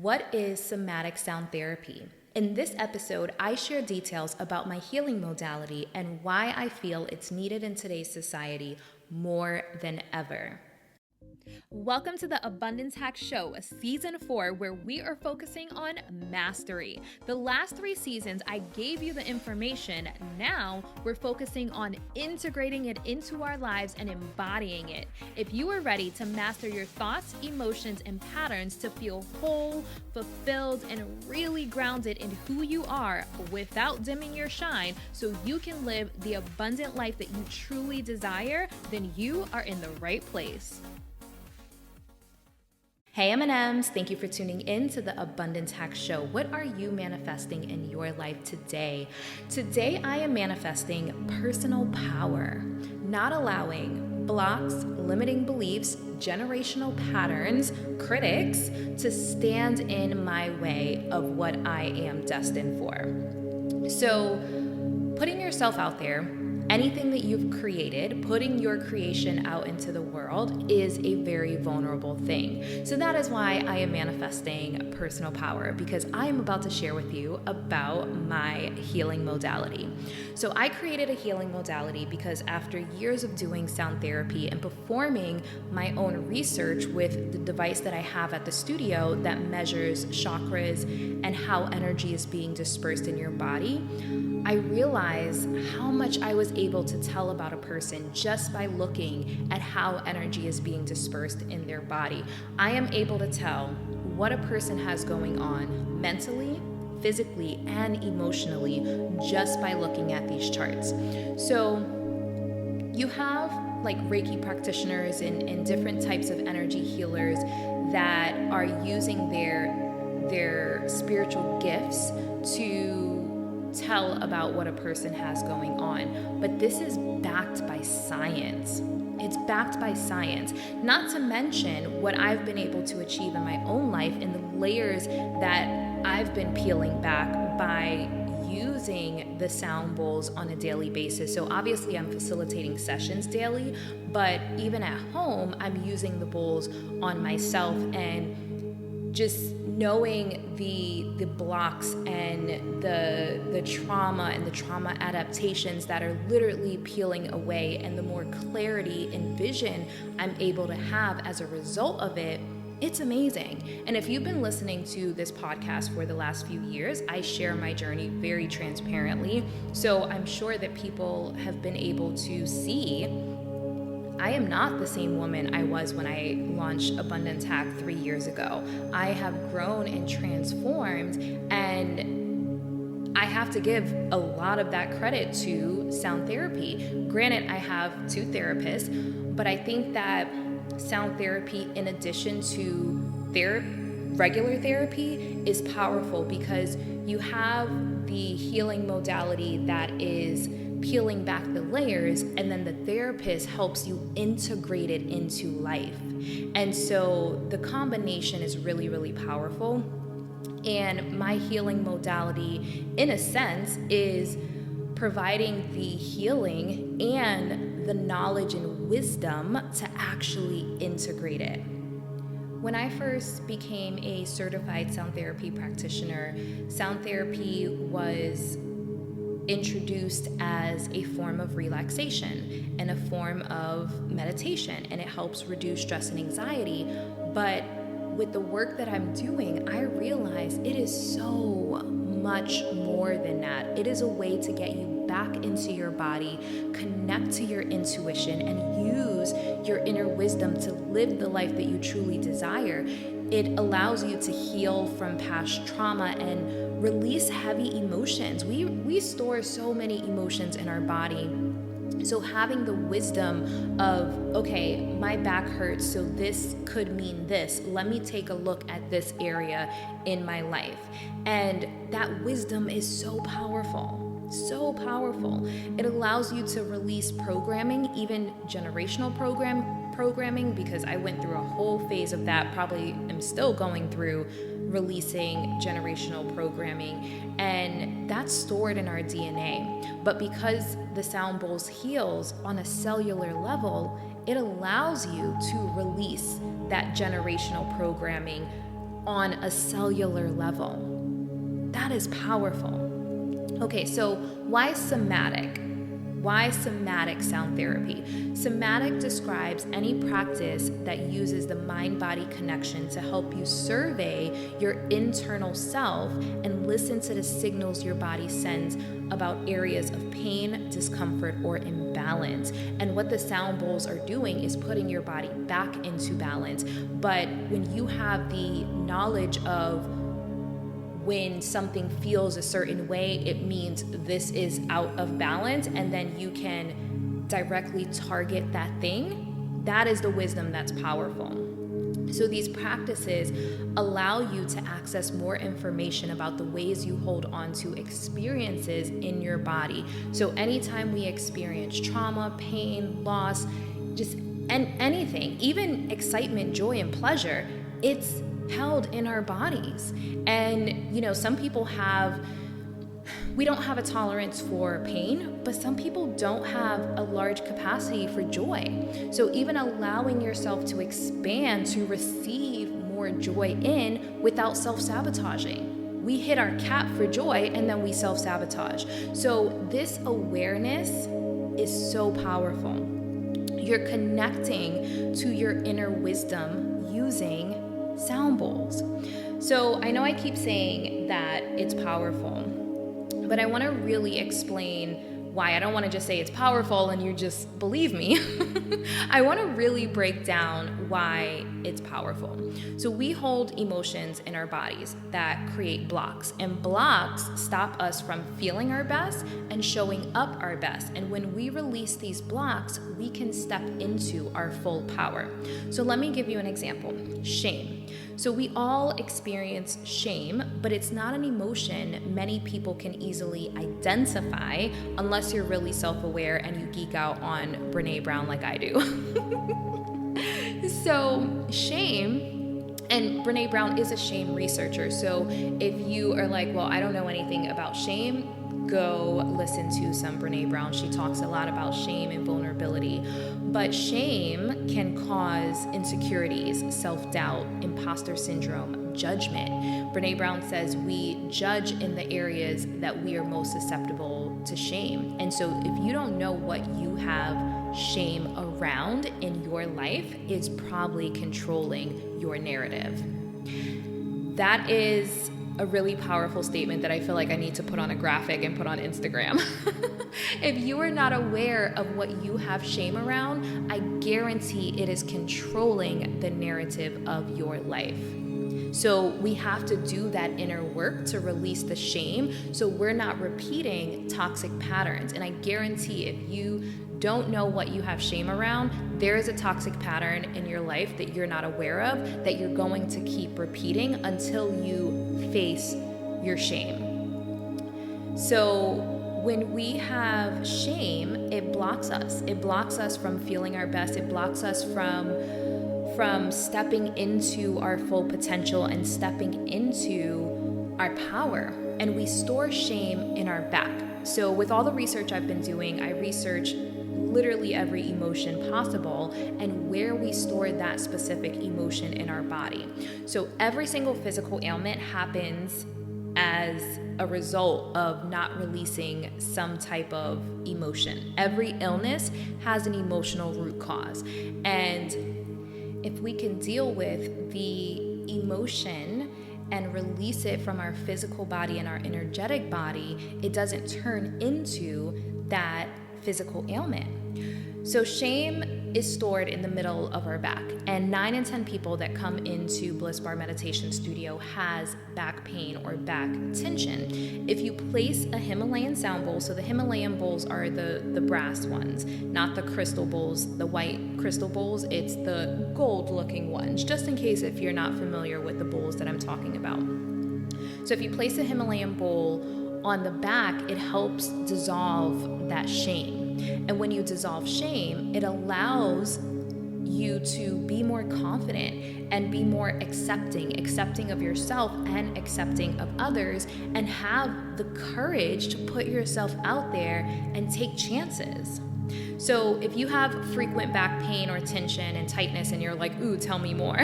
What is somatic sound therapy? In this episode, I share details about my healing modality and why I feel it's needed in today's society more than ever. Welcome to the Abundance Hack Show, Season 4, where we are focusing on mastery. The last 3 seasons, I gave you the information. Now, we're focusing on integrating it into our lives and embodying it. If you are ready to master your thoughts, emotions, and patterns to feel whole, fulfilled, and really grounded in who you are without dimming your shine so you can live the abundant life that you truly desire, then you are in the right place. Hey M&Ms, thank you for tuning in to the Abundance Hack Show. What are you manifesting in your life today? Today I am manifesting personal power, not allowing blocks, limiting beliefs, generational patterns, critics to stand in my way of what I am destined for. So, putting yourself out there, anything that you've created, putting your creation out into the world is a very vulnerable thing. So that is why I am manifesting personal power, because I am about to share with you about my healing modality. So I created a healing modality because after years of doing sound therapy and performing my own research with the device that I have at the studio that measures chakras and how energy is being dispersed in your body, I realized how much I was able to tell about a person just by looking at how energy is being dispersed in their body. I am able to tell what a person has going on mentally, physically, and emotionally just by looking at these charts. So you have like Reiki practitioners and different types of energy healers that are using their spiritual gifts to tell about what a person has going on. But this is backed by science. It's backed by science. Not to mention what I've been able to achieve in my own life and the layers that I've been peeling back by using the sound bowls on a daily basis. So obviously I'm facilitating sessions daily, but even at home, I'm using the bowls on myself and just knowing the blocks and the trauma and the trauma adaptations that are literally peeling away, and the more clarity and vision I'm able to have as a result of it, it's amazing. And if you've been listening to this podcast for the last few years, I share my journey very transparently. So I'm sure that people have been able to see I am not the same woman I was when I launched Abundance Hack 3 years ago. I have grown and transformed, and I have to give a lot of that credit to sound therapy. Granted, I have 2 therapists, but I think that sound therapy, in addition to regular therapy, is powerful because you have the healing modality that is peeling back the layers, and then the therapist helps you integrate it into life. And so the combination is really, really powerful. And my healing modality, in a sense, is providing the healing and the knowledge and wisdom to actually integrate it. When I first became a certified sound therapy practitioner, sound therapy was introduced as a form of relaxation and a form of meditation, and it helps reduce stress and anxiety. But with the work that I'm doing, I realize it is so much more than that. It is a way to get you back into your body, connect to your intuition, and use your inner wisdom to live the life that you truly desire. It allows you to heal from past trauma and release heavy emotions. We store so many emotions in our body. So having the wisdom of, okay, my back hurts, so this could mean this. Let me take a look at this area in my life. And that wisdom is so powerful. So powerful. It allows you to release programming, even generational programming, because I went through a whole phase of that, probably am still going through releasing generational programming, and that's stored in our DNA. But because the sound bowls heals on a cellular level, it allows you to release that generational programming on a cellular level. That is powerful. Okay, so why somatic? Why somatic sound therapy? Somatic describes any practice that uses the mind-body connection to help you survey your internal self and listen to the signals your body sends about areas of pain, discomfort, or imbalance. And what the sound bowls are doing is putting your body back into balance. But when you have the knowledge of when something feels a certain way, it means this is out of balance, and then you can directly target that thing. That is the wisdom that's powerful. So these practices allow you to access more information about the ways you hold on to experiences in your body. So anytime we experience trauma, pain, loss, and anything, even excitement, joy, and pleasure, it's held in our bodies. And some people we don't have a tolerance for pain, but some people don't have a large capacity for joy. So even allowing yourself to expand to receive more joy in without self-sabotaging. We hit our cap for joy and then we self-sabotage. So this awareness is so powerful. You're connecting to your inner wisdom using sound bowls. So I know I keep saying that it's powerful, but I want to really explain why. I don't want to just say it's powerful and you just believe me. I want to really break down why it's powerful. So we hold emotions in our bodies that create blocks, and blocks stop us from feeling our best and showing up our best. And when we release these blocks, we can step into our full power. So let me give you an example. Shame. So we all experience shame, but it's not an emotion many people can easily identify unless you're really self-aware and you geek out on Brené Brown like I do. So shame, and Brené Brown is a shame researcher. So if you are like, well, I don't know anything about shame, go listen to some Brené Brown. She talks a lot about shame and vulnerability. But shame can cause insecurities, self-doubt, imposter syndrome, judgment. Brené Brown says we judge in the areas that we are most susceptible to shame. And so if you don't know what you have shame around in your life, it's probably controlling your narrative. That is a really powerful statement that I feel like I need to put on a graphic and put on Instagram. If you are not aware of what you have shame around, I guarantee it is controlling the narrative of your life. So we have to do that inner work to release the shame so we're not repeating toxic patterns. And I guarantee if you don't know what you have shame around, there is a toxic pattern in your life that you're not aware of that you're going to keep repeating until you face your shame. So when we have shame, it blocks us. It blocks us from feeling our best. It blocks us from stepping into our full potential and stepping into our power. And we store shame in our back. So with all the research I've been doing, I research literally every emotion possible and where we store that specific emotion in our body. So every single physical ailment happens as a result of not releasing some type of emotion. Every illness has an emotional root cause. And if we can deal with the emotion and release it from our physical body and our energetic body, it doesn't turn into that physical ailment. So shame is stored in the middle of our back, and 9 in 10 people that come into Bliss Bar Meditation Studio has back pain or back tension. If you place a Himalayan sound bowl, so the Himalayan bowls are the brass ones, not the crystal bowls, the white crystal bowls, it's the gold looking ones, just in case if you're not familiar with the bowls that I'm talking about. So if you place a Himalayan bowl on the back, it helps dissolve that shame. And when you dissolve shame, it allows you to be more confident and be more accepting of yourself and accepting of others, and have the courage to put yourself out there and take chances. So if you have frequent back pain or tension and tightness and you're like, ooh, tell me more.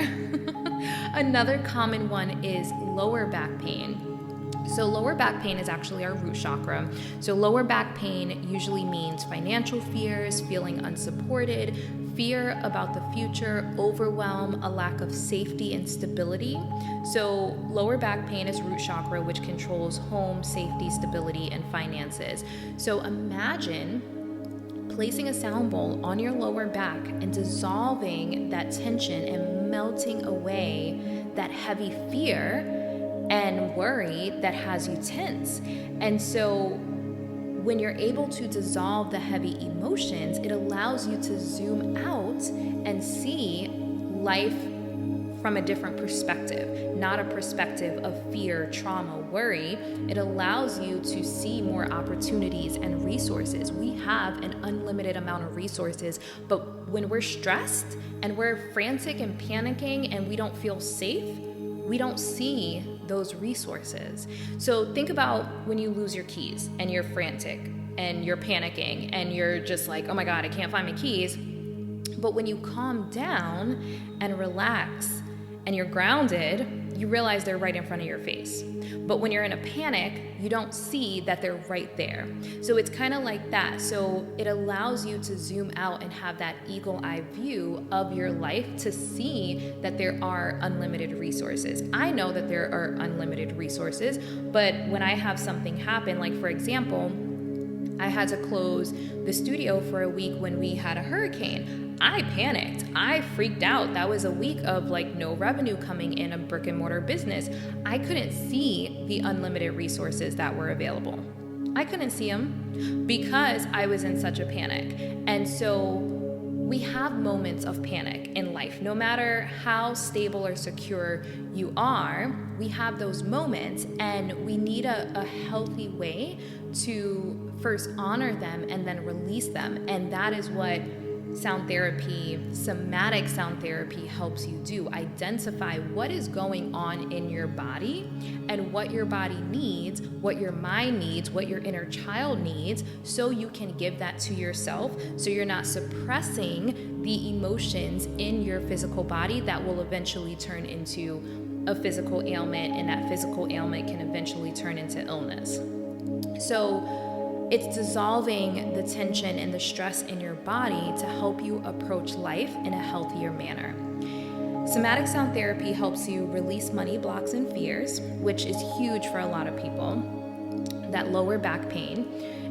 Another common one is lower back pain. So lower back pain is actually our root chakra. So lower back pain usually means financial fears, feeling unsupported, fear about the future, overwhelm, a lack of safety and stability. So lower back pain is root chakra, which controls home, safety, stability, and finances. So imagine placing a sound bowl on your lower back and dissolving that tension and melting away that heavy fear and worry that has you tense. And so when you're able to dissolve the heavy emotions, it allows you to zoom out and see life from a different perspective, not a perspective of fear, trauma, worry. It allows you to see more opportunities and resources. We have an unlimited amount of resources, but when we're stressed and we're frantic and panicking and we don't feel safe, we don't see those resources. So think about when you lose your keys and you're frantic and you're panicking and you're just like, oh my God, I can't find my keys. But when you calm down and relax and you're grounded, you realize they're right in front of your face. But when you're in a panic, you don't see that they're right there. So it's kind of like that. So it allows you to zoom out and have that eagle eye view of your life to see that there are unlimited resources. I know that there are unlimited resources, but when I have something happen, like for example, I had to close the studio for a week when we had a hurricane. I panicked. I freaked out. That was a week of like no revenue coming in a brick and mortar business. I couldn't see the unlimited resources that were available. I couldn't see them because I was in such a panic. And so we have moments of panic in life. No matter how stable or secure you are, we have those moments, and we need a healthy way to first honor them and then release them. And that is what sound therapy, somatic sound therapy helps you do. Identify what is going on in your body and what your body needs, what your mind needs, what your inner child needs, so you can give that to yourself, so you're not suppressing the emotions in your physical body that will eventually turn into a physical ailment, and that physical ailment can eventually turn into illness. So it's dissolving the tension and the stress in your body to help you approach life in a healthier manner. Somatic sound therapy helps you release money blocks and fears, which is huge for a lot of people. That lower back pain.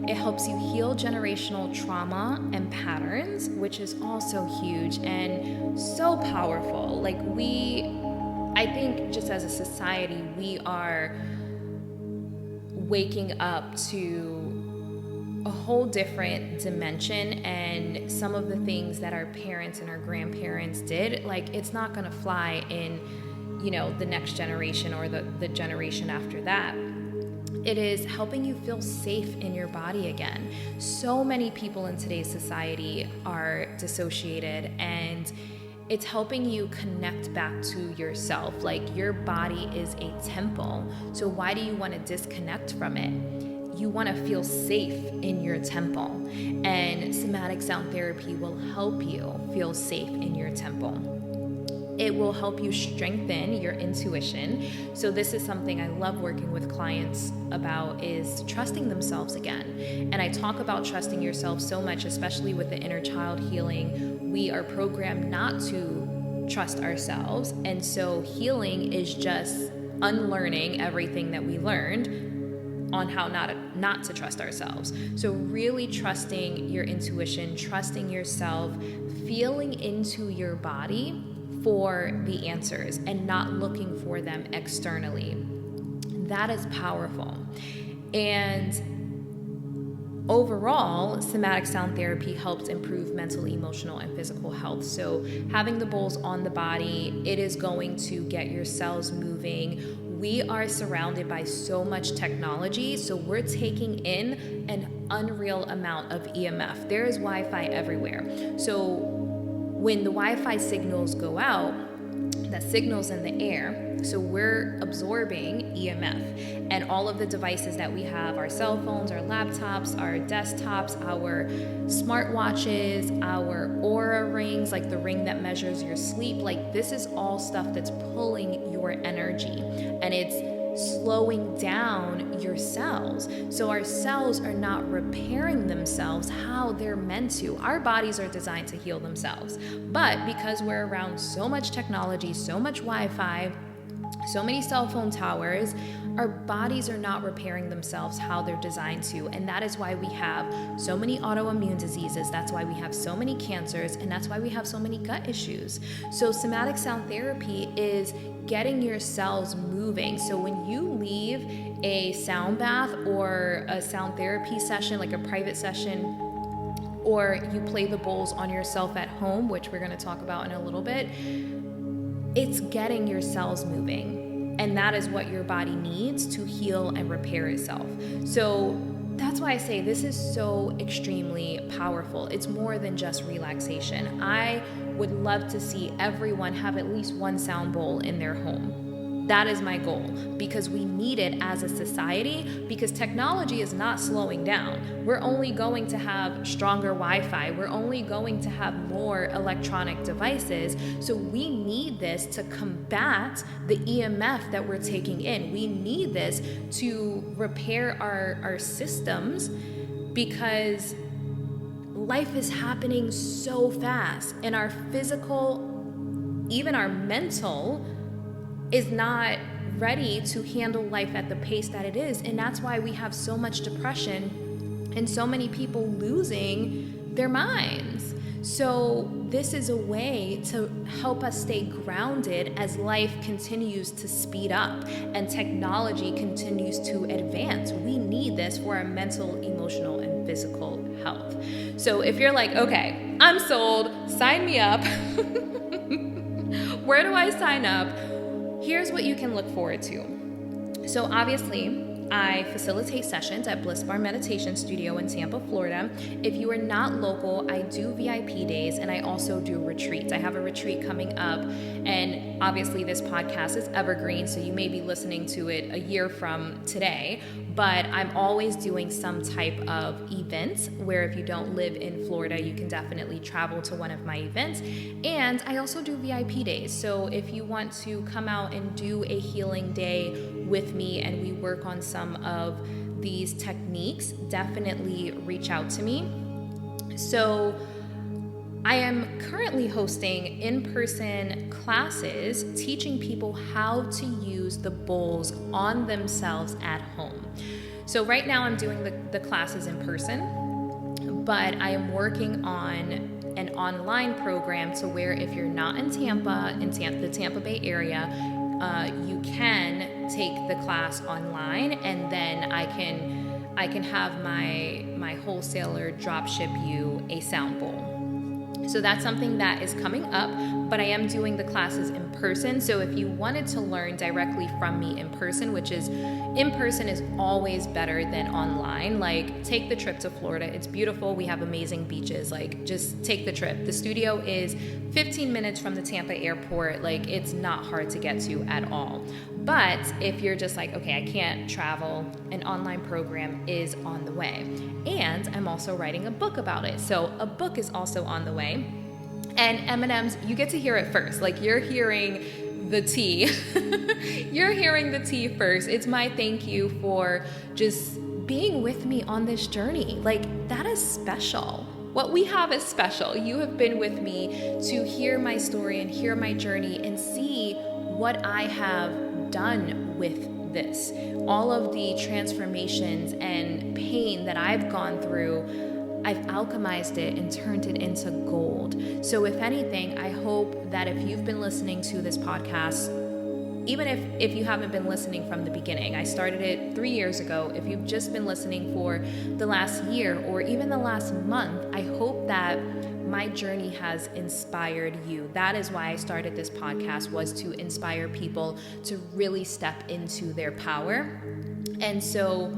It helps you heal generational trauma and patterns, which is also huge and so powerful. Like I think just as a society, we are waking up to a whole different dimension, and some of the things that our parents and our grandparents did, like it's not going to fly in, the next generation or the generation after that. It is helping you feel safe in your body again. So many people in today's society are dissociated, and it's helping you connect back to yourself. Like your body is a temple. So why do you want to disconnect from it? You want to feel safe in your temple, and somatic sound therapy will help you feel safe in your temple. It will help you strengthen your intuition. So this is something I love working with clients about, is trusting themselves again. And I talk about trusting yourself so much, especially with the inner child healing. We are programmed not to trust ourselves. And so healing is just unlearning everything that we learned on how not to trust ourselves. So really trusting your intuition, trusting yourself, feeling into your body for the answers and not looking for them externally. That is powerful. And overall, somatic sound therapy helps improve mental, emotional, and physical health. So having the bowls on the body, it is going to get your cells moving. We are surrounded by so much technology, so we're taking in an unreal amount of EMF. There is Wi-Fi everywhere. So when the Wi-Fi signals go out, that signal's in the air, So we're absorbing EMF, and all of the devices that we have, our cell phones, our laptops, our desktops, our smartwatches, our Oura rings, like the ring that measures your sleep, like this is all stuff that's pulling your energy, and it's slowing down your cells. So our cells are not repairing themselves how they're meant to. Our bodies are designed to heal themselves. But because we're around so much technology, so much Wi-Fi, so many cell phone towers, our bodies are not repairing themselves how they're designed to. And that is why we have so many autoimmune diseases. That's why we have so many cancers. And that's why we have so many gut issues. So somatic sound therapy is getting your cells moving. So when you leave a sound bath or a sound therapy session, like a private session, or you play the bowls on yourself at home, which we're going to talk about in a little bit, it's getting your cells moving. And that is what your body needs to heal and repair itself. So that's why I say this is so extremely powerful. It's more than just relaxation. I would love to see everyone have at least one sound bowl in their home. That is my goal, because we need it as a society, because technology is not slowing down. We're only going to have stronger Wi-Fi. We're only going to have more electronic devices. So we need this to combat the EMF that we're taking in. We need this to repair our systems, because life is happening so fast, and our physical, even our mental, is not ready to handle life at the pace that it is. And that's why we have so much depression and so many people losing their minds. So this is a way to help us stay grounded as life continues to speed up and technology continues to advance. We need this for our mental, emotional, and physical health. So if you're like, okay, I'm sold, sign me up. Where do I sign up? Here's what you can look forward to. So obviously, I facilitate sessions at Bliss Bar Meditation Studio in Tampa, Florida. If you are not local, I do VIP days, and I also do retreats. I have a retreat coming up, and obviously this podcast is evergreen, so you may be listening to it a year from today, but I'm always doing some type of event where if you don't live in Florida, you can definitely travel to one of my events. And I also do VIP days. So if you want to come out and do a healing day with me and we work on some of these techniques, definitely reach out to me. So I am currently hosting in-person classes teaching people how to use the bowls on themselves at home. So right now I'm doing the classes in person, but I am working on an online program to where if you're not in Tampa, the Tampa Bay area, you can take the class online, and then I can have my wholesaler drop ship you a sound bowl. So that's something that is coming up, but I am doing the classes in person. So if you wanted to learn directly from me in person, which is in person is always better than online. Like, take the trip to Florida. It's beautiful. We have amazing beaches. Like, just take the trip. The studio is 15 minutes from the Tampa airport. Like, it's not hard to get to at all. But if you're just like, okay, I can't travel, an online program is on the way. And I'm also writing a book about it. So a book is also on the way. And M&Ms, you get to hear it first. Like, you're hearing the tea. You're hearing the tea first. It's my thank you for just being with me on this journey. Like, that is special. What we have is special. You have been with me to hear my story and hear my journey and see what I have done with this. All of the transformations and pain that I've gone through, I've alchemized it and turned it into gold. So if anything, I hope that if you've been listening to this podcast, even if you haven't been listening from the beginning, I started it 3 years ago. If you've just been listening for the last year or even the last month, I hope that my journey has inspired you. That is why I started this podcast, was to inspire people to really step into their power. And so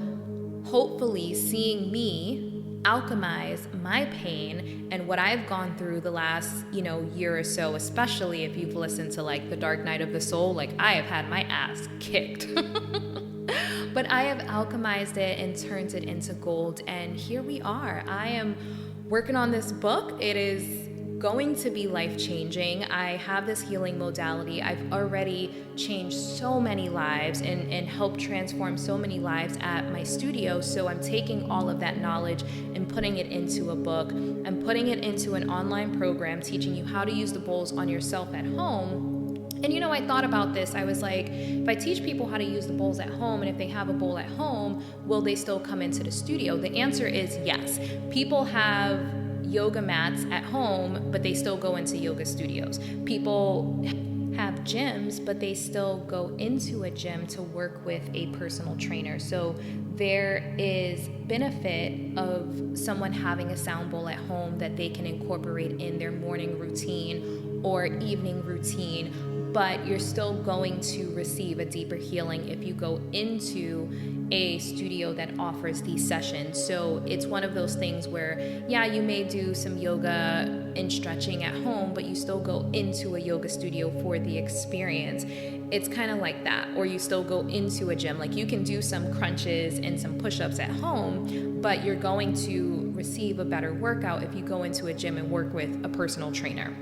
hopefully seeing me alchemize my pain and what I've gone through the last, year or so, especially if you've listened to like The Dark Night of the Soul, like I have had my ass kicked. But I have alchemized it and turned it into gold. And here we are. I am working on this book. It is going to be life-changing. I have this healing modality. I've already changed so many lives and helped transform so many lives at my studio. So I'm taking all of that knowledge and putting it into a book. I'm putting it into an online program teaching you how to use the bowls on yourself at home. And I thought about this. I was like, if I teach people how to use the bowls at home, and if they have a bowl at home, will they still come into the studio? The answer is yes. People have yoga mats at home, but they still go into yoga studios. People have gyms, but they still go into a gym to work with a personal trainer. So there is benefit of someone having a sound bowl at home that they can incorporate in their morning routine or evening routine, but you're still going to receive a deeper healing if you go into a studio that offers these sessions. So it's one of those things where, yeah, you may do some yoga and stretching at home, but you still go into a yoga studio for the experience. It's kind of like that. Or you still go into a gym. Like you can do some crunches and some push-ups at home, but you're going to receive a better workout if you go into a gym and work with a personal trainer.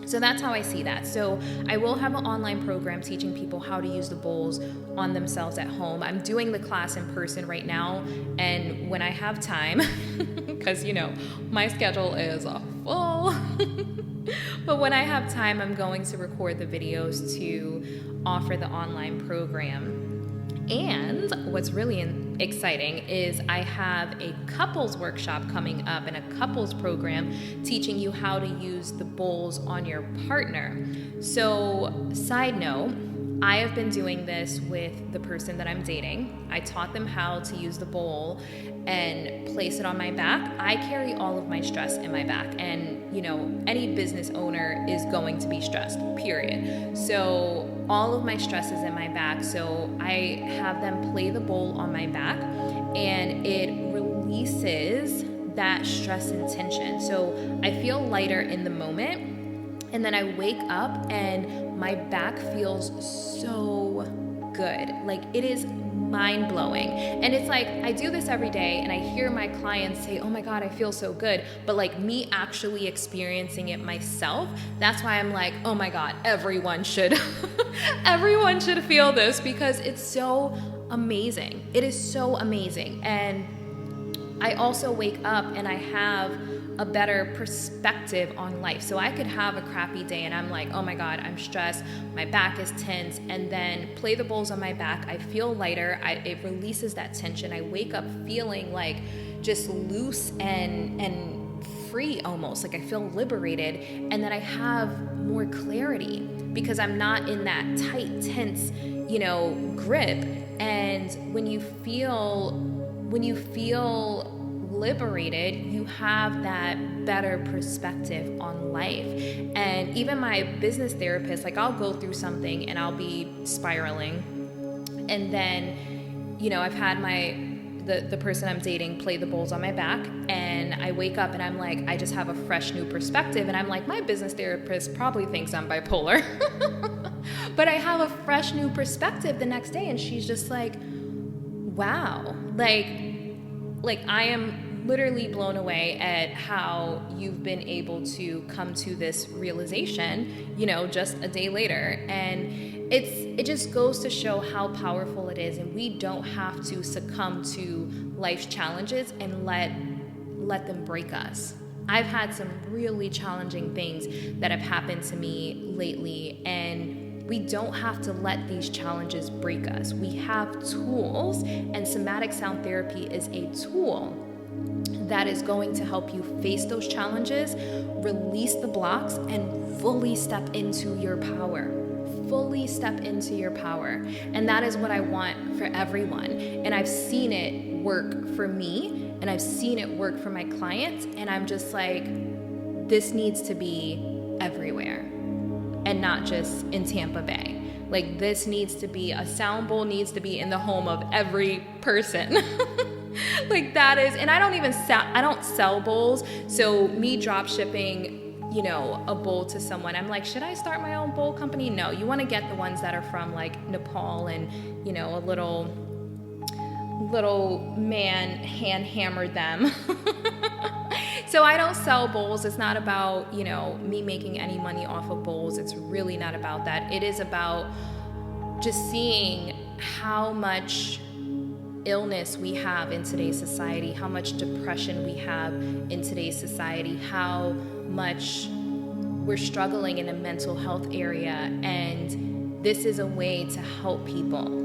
So that's how I see that. So I will have an online program teaching people how to use the bowls on themselves at home. I'm doing the class in person right now, and when I have time, because my schedule is full, but when I have time, I'm going to record the videos to offer the online program. And what's really exciting is I have a couples workshop coming up and a couples program teaching you how to use the bowls on your partner. So, side note, I have been doing this with the person that I'm dating. I taught them how to use the bowl and place it on my back. I carry all of my stress in my back, and any business owner is going to be stressed, period. So all of my stress is in my back. So I have them play the bowl on my back, and it releases that stress and tension. So I feel lighter in the moment, and then I wake up and my back feels so good. Like it is mind-blowing. And it's like I do this every day and I hear my clients say, oh my God, I feel so good. But like me actually experiencing it myself, that's why I'm like, oh my God, everyone should everyone should feel this, because it's so amazing. It is so amazing. And I also wake up and I have a better perspective on life. So I could have a crappy day and I'm like, oh my God, I'm stressed, my back is tense, and then play the bowls on my back, I feel lighter, it releases that tension. I wake up feeling like just loose and free almost, like I feel liberated, and then I have more clarity because I'm not in that tight, tense, grip. And when you feel liberated, you have that better perspective on life. And even my business therapist, like I'll go through something and I'll be spiraling, and then I've had the person I'm dating play the bowls on my back, and I wake up and I'm like, I just have a fresh new perspective, and I'm like, my business therapist probably thinks I'm bipolar. But I have a fresh new perspective the next day, and she's just like, wow, like I am literally blown away at how you've been able to come to this realization, just a day later. And it just goes to show how powerful it is, and we don't have to succumb to life's challenges and let them break us. I've had some really challenging things that have happened to me lately, and we don't have to let these challenges break us. We have tools, and Somatic Sound Therapy is a tool that is going to help you face those challenges, release the blocks, and fully step into your power. Fully step into your power. And that is what I want for everyone. And I've seen it work for me, and I've seen it work for my clients, and I'm just like, this needs to be everywhere and not just in Tampa Bay. Like this needs to be, a sound bowl needs to be in the home of every person. Like that is, and I don't sell bowls. So me drop shipping, a bowl to someone, I'm like, should I start my own bowl company? No, you want to get the ones that are from like Nepal and, a little man hand hammered them. So I don't sell bowls. It's not about, me making any money off of bowls. It's really not about that. It is about just seeing how much illness we have in today's society, how much depression we have in today's society, how much we're struggling in a mental health area, and this is a way to help people.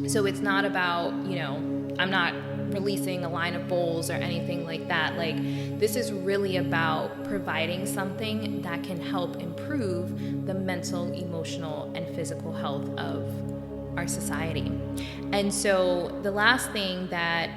So it's not about, I'm not releasing a line of bowls or anything like that. Like, this is really about providing something that can help improve the mental, emotional, and physical health of our society. And so the last thing that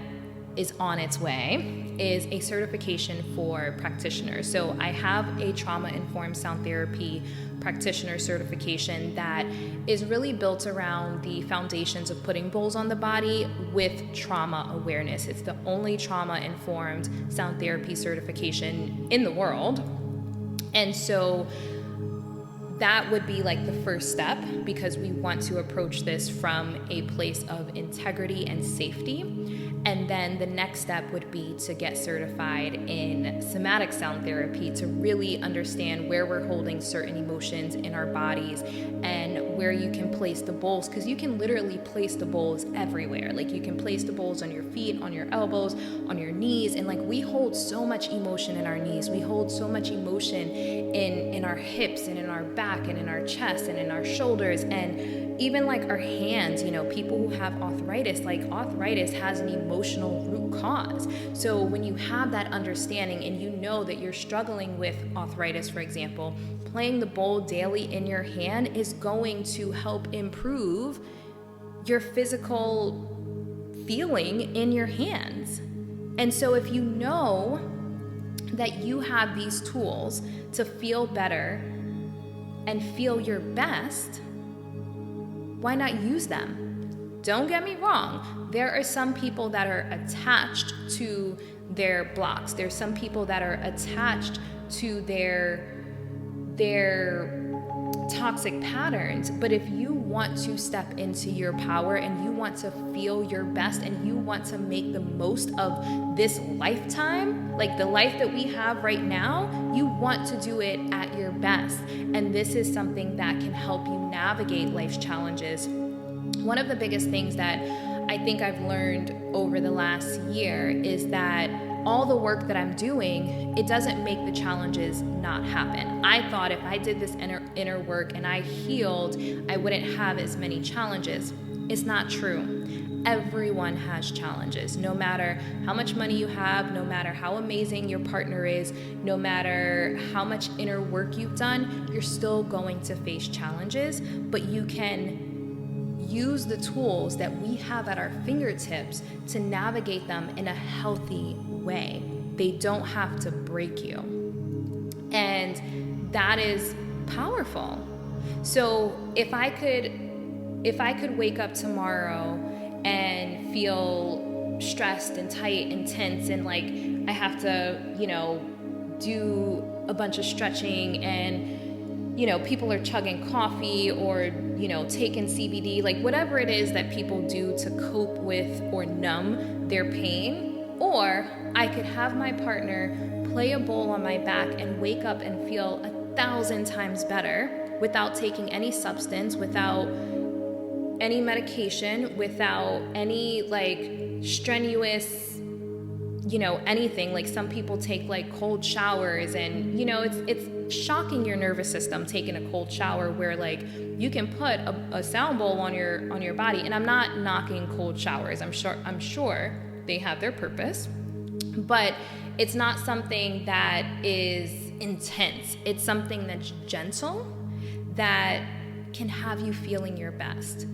is on its way is a certification for practitioners. So I have a trauma-informed sound therapy practitioner certification that is really built around the foundations of putting bowls on the body with trauma awareness. It's the only trauma-informed sound therapy certification in the world. And so that would be like the first step, because we want to approach this from a place of integrity and safety. And then the next step would be to get certified in somatic sound therapy to really understand where we're holding certain emotions in our bodies and where you can place the bowls, because you can literally place the bowls everywhere. Like, you can place the bowls on your feet, on your elbows, on your knees. And like, we hold so much emotion in our knees. We hold so much emotion in our hips and in our back and in our chest and in our shoulders, and even like our hands. People who have arthritis, like arthritis has an emotional root cause. So when you have that understanding and you know that you're struggling with arthritis, for example, playing the bowl daily in your hand is going to help improve your physical feeling in your hands. And so if you know that you have these tools to feel better and feel your best, why not use them? Don't get me wrong. There are some people that are attached to their blocks. There's some people that are attached to their toxic patterns. But if you want to step into your power and you want to feel your best and you want to make the most of this lifetime, like the life that we have right now, you want to do it at your best. And this is something that can help you navigate life's challenges. One of the biggest things that I think I've learned over the last year is that all the work that I'm doing, it doesn't make the challenges not happen. I thought if I did this inner work and I healed, I wouldn't have as many challenges. It's not true. Everyone has challenges. No matter how much money you have, no matter how amazing your partner is, no matter how much inner work you've done, you're still going to face challenges, but you can use the tools that we have at our fingertips to navigate them in a healthy way. They don't have to break you. And that is powerful. So if I could wake up tomorrow and feel stressed and tight and tense and like I have to, do a bunch of stretching and people are chugging coffee or, taking CBD, like whatever it is that people do to cope with or numb their pain. Or I could have my partner play a bowl on my back and wake up and feel 1,000 times better without taking any substance, without any medication, without any like strenuous, anything. Like some people take like cold showers and, it's shocking your nervous system taking a cold shower where like you can put a sound bowl on your body. And I'm not knocking cold showers. I'm sure they have their purpose, but it's not something that is intense. It's something that's gentle that can have you feeling your best.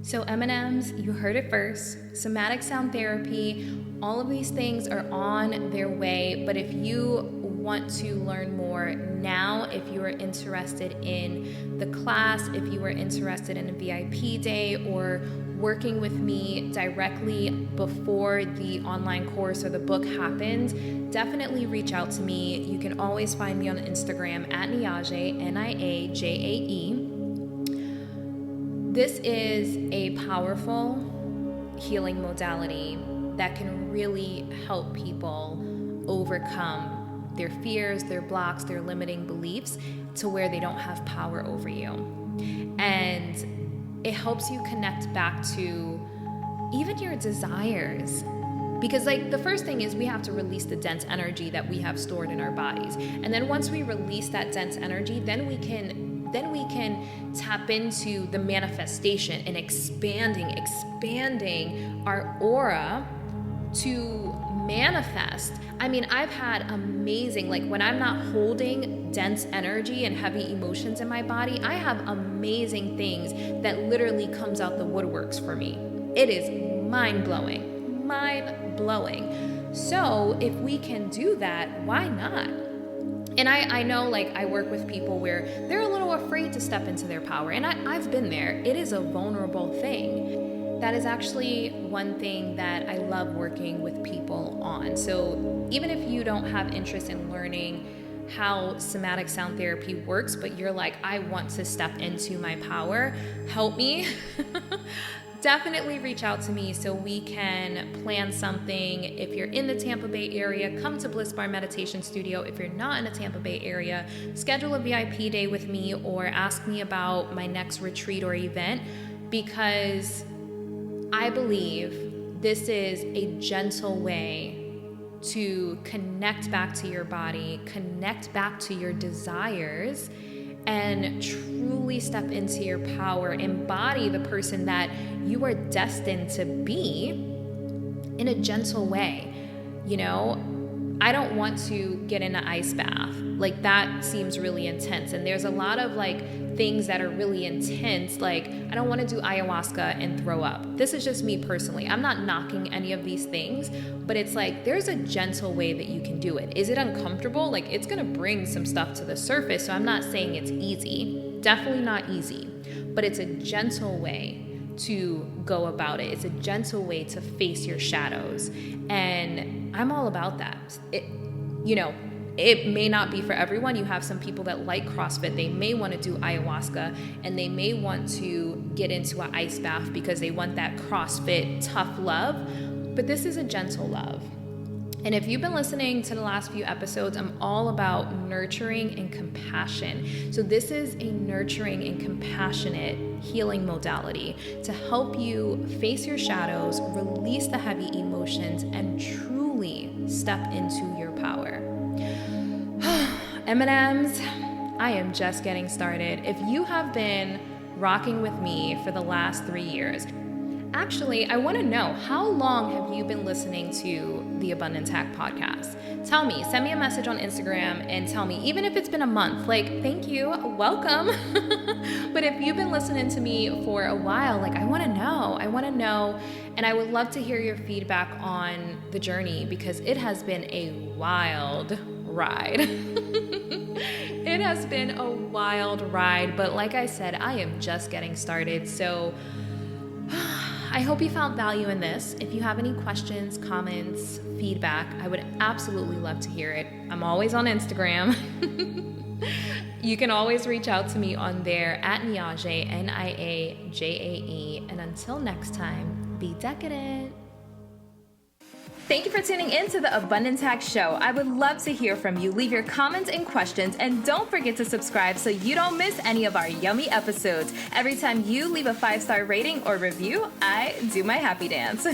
So M&Ms, you heard it first. Somatic Sound Therapy, all of these things are on their way. But if you want to learn more now, if you are interested in the class, if you are interested in a VIP day or working with me directly before the online course or the book happens, definitely reach out to me. You can always find me on Instagram at Niajae, Niajae. This is a powerful healing modality that can really help people overcome their fears, their blocks, their limiting beliefs to where they don't have power over you. And it helps you connect back to even your desires. Because like the first thing is we have to release the dense energy that we have stored in our bodies. And then once we release that dense energy, then we can tap into the manifestation and expanding our aura to manifest. I mean, I've had amazing, like when I'm not holding dense energy and heavy emotions in my body, I have amazing things that literally comes out the woodworks for me. It is mind-blowing. So if we can do that, why not? And I know, like, I work with people where they're a little afraid to step into their power. And I've been there. It is a vulnerable thing. That is actually one thing that I love working with people on. So even if you don't have interest in learning how somatic sound therapy works, but you're like, I want to step into my power, help me. Definitely reach out to me so we can plan something. If you're in the Tampa Bay area, come to Bliss Bar Meditation Studio. If you're not in the Tampa Bay area, schedule a VIP day with me or ask me about my next retreat or event, because I believe this is a gentle way to connect back to your body, connect back to your desires, and truly step into your power, embody the person that you are destined to be in a gentle way. You know, I don't want to get in an ice bath. Like, that seems really intense. And there's a lot of like things that are really intense. Like, I don't want to do ayahuasca and throw up. This is just me personally. I'm not knocking any of these things, but it's like, there's a gentle way that you can do it. Is it uncomfortable? Like, it's going to bring some stuff to the surface. So I'm not saying it's easy. Definitely not easy, but it's a gentle way to go about it. It's a gentle way to face your shadows. And I'm all about that. It may not be for everyone. You have some people that like CrossFit. They may want to do ayahuasca and they may want to get into an ice bath because they want that CrossFit tough love. But this is a gentle love. And if you've been listening to the last few episodes, I'm all about nurturing and compassion. So this is a nurturing and compassionate healing modality to help you face your shadows, release the heavy emotions, and truly step into your power. M&Ms, I am just getting started. If you have been rocking with me for the last 3 years, actually, I want to know, how long have you been listening to the Abundance Hack podcast? Tell me, send me a message on Instagram and tell me, even if it's been a month, like, thank you, welcome. But if you've been listening to me for a while, like, I want to know. And I would love to hear your feedback on the journey, because it has been a wild ride. It has been a wild ride, but like I said, I am just getting started. So I hope you found value in this. If you have any questions, comments, feedback, I would absolutely love to hear it. I'm always on Instagram. You can always reach out to me on there at Niajae, Niajae. And until next time, be decadent. Thank you for tuning in to the Abundance Hack Show. I would love to hear from you. Leave your comments and questions, and don't forget to subscribe so you don't miss any of our yummy episodes. Every time you leave a 5-star rating or review, I do my happy dance.